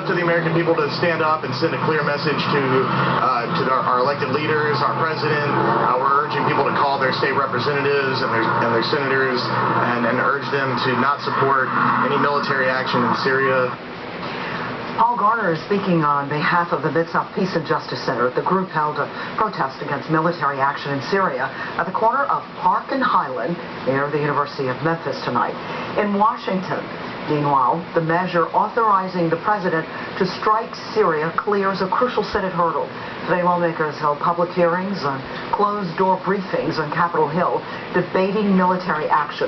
to the American people to stand up and send a clear message to our elected leaders, our president. We're urging people to call their state representatives and their senators and urge them to not support any military action in Syria. Paul Garner is speaking on behalf of the Mid-South Peace and Justice Center. The group held a protest against military action in Syria at the corner of Park and Highland near the University of Memphis tonight. In Washington, meanwhile, the measure authorizing the president to strike Syria clears a crucial Senate hurdle. Today, lawmakers held public hearings and closed-door briefings on Capitol Hill debating military action,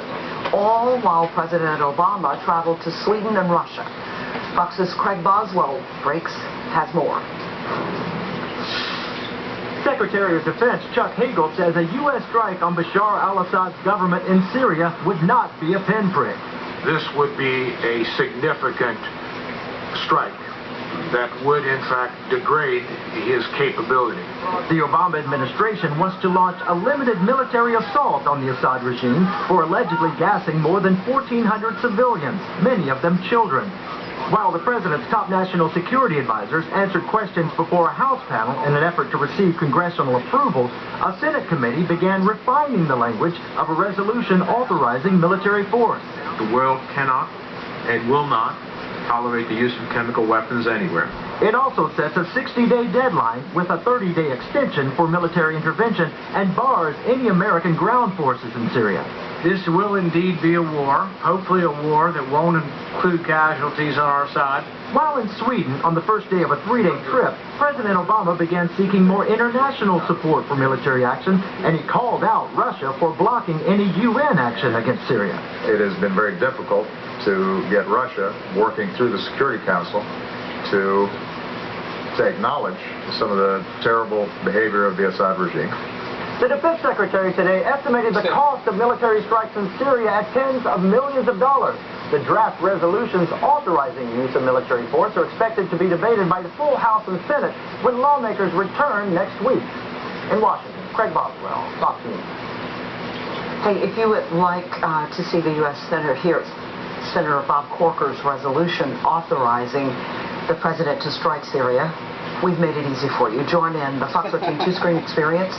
all while President Obama traveled to Sweden and Russia. Fox's Craig Boswell has more. Secretary of Defense Chuck Hagel says a U.S. strike on Bashar al-Assad's government in Syria would not be a pinprick. This would be a significant strike that would, in fact, degrade his capability. The Obama administration wants to launch a limited military assault on the Assad regime for allegedly gassing more than 1,400 civilians, many of them children. While the president's top national security advisors answered questions before a House panel in an effort to receive congressional approval, a Senate committee began refining the language of a resolution authorizing military force. The world cannot and will not tolerate the use of chemical weapons anywhere. It also sets a 60-day deadline with a 30-day extension for military intervention and bars any American ground forces in Syria. This will indeed be a war, hopefully a war that won't include casualties on our side. While in Sweden, on the first day of a 3-day trip, President Obama began seeking more international support for military action, and he called out Russia for blocking any UN action against Syria. It has been very difficult to get Russia working through the Security Council to acknowledge some of the terrible behavior of the Assad regime. The Defense Secretary today estimated the cost of military strikes in Syria at tens of millions of dollars. The draft resolutions authorizing use of military force are expected to be debated by the full House and Senate when lawmakers return next week. In Washington, Craig Boswell, Fox News. Hey, if you would like to see the U.S. Senator here, Senator Bob Corker's resolution authorizing the president to strike Syria, we've made it easy for you. Join in the Fox 13 two-screen experience.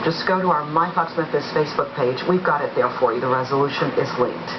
Just go to our My Fox Memphis Facebook page. We've got it there for you. The resolution is linked.